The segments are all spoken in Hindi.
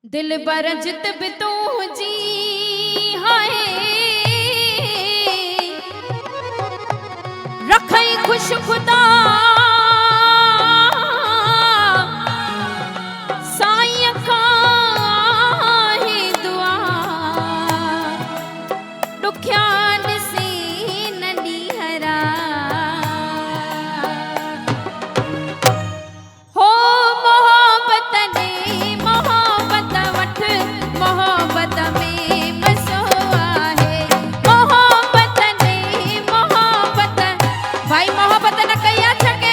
दिल बर जित भी तू जी हाय रखई खुश खुदा साईं खां ही दुआ दुखिया ॾिसी नंढी हरा हो मोहब्बत ने मोहब्बत वठ मोहब्बत में मज़ो आहे मोहब्बत ने मोहब्बत भाई मोहब्बत न कया छके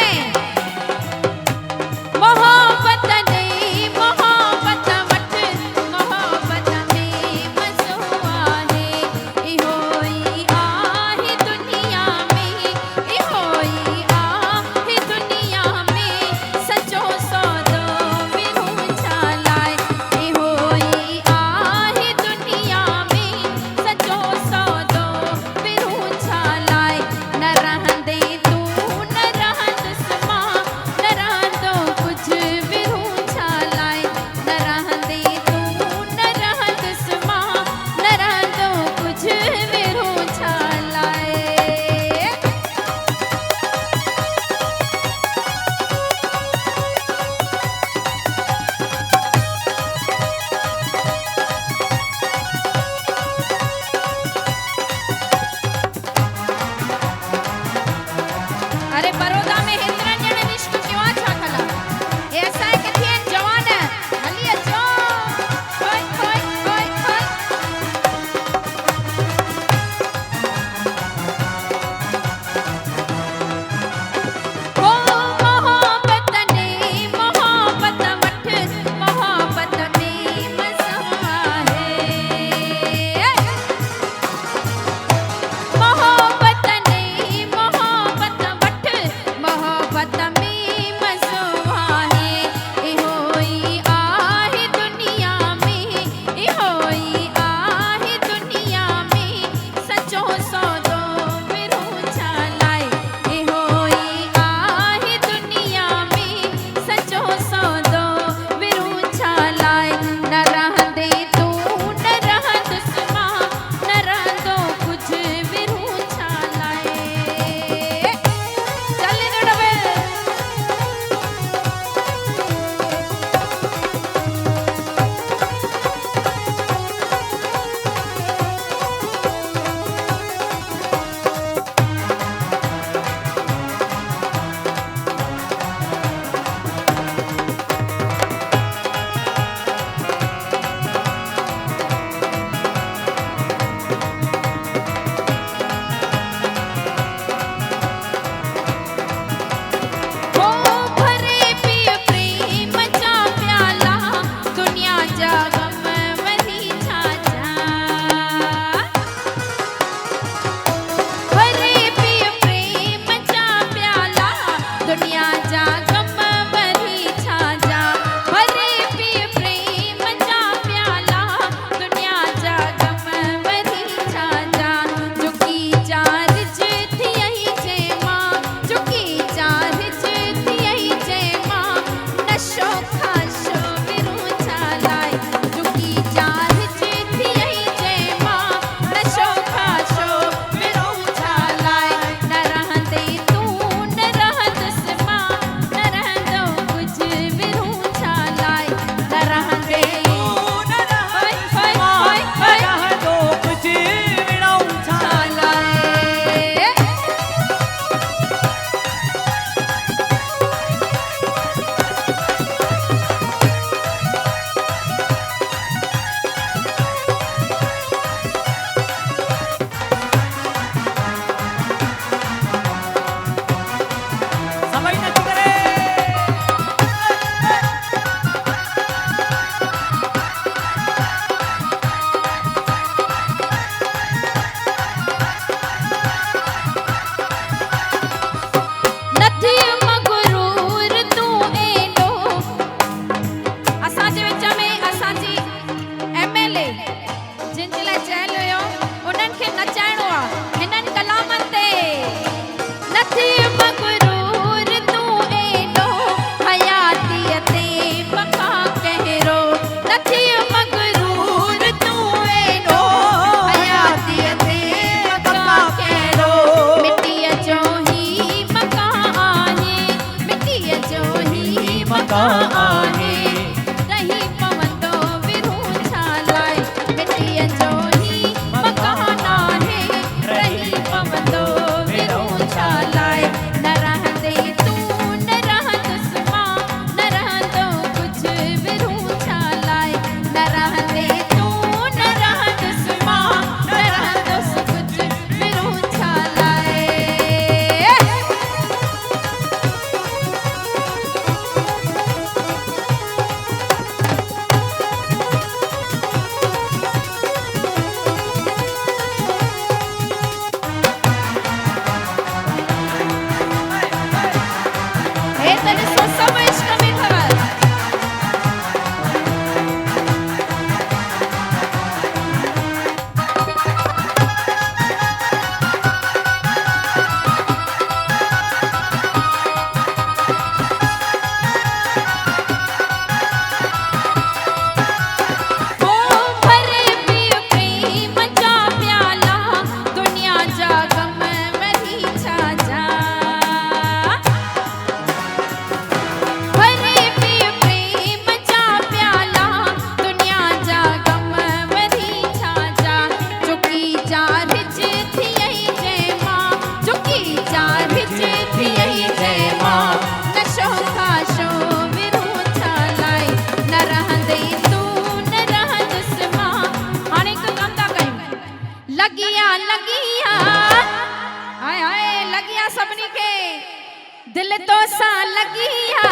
दिल तो सा लगिया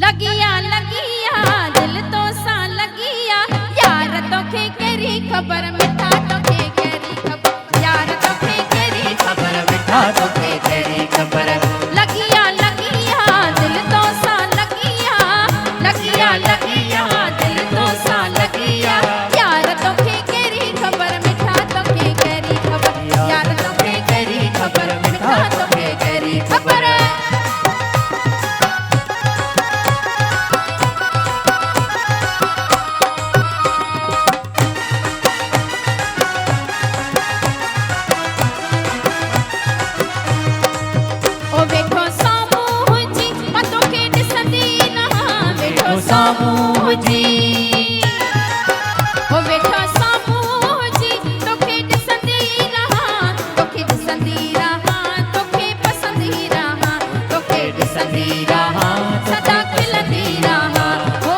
लगिया लगिया दिल तो सा लगिया यार तोखे केरी खबर मिठा तोखे केरी खबर यार तोखे केरी खबर मिठा तोखे केरी खबर लगिया लगिया दिल तो सा लगिया लगिया लगिया दिल तो सा लगिया यार तोखे केरी खबर मिठा तोखे केरी खबर यार तोखे केरी खबर मिठा तोखे केरी खबर सामू जी ओ वेठो सामू जी तोखे ॾिसंदी रहां तोखे ॾिसंदी रहां तोखे पसंदी रहां तोखे ॾिसंदी रहां सदा खिलंदी रहां ओ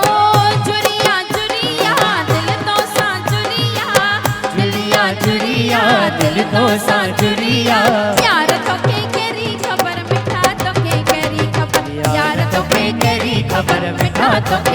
जुरिया जुरिया दिल तो सा जुरिया जुरिया जुरिया दिल तो सा जुरिया यार तोखे केरी खबर मिठा तोखे केरी खबर यार तोखे केरी खबर मिठा तोखे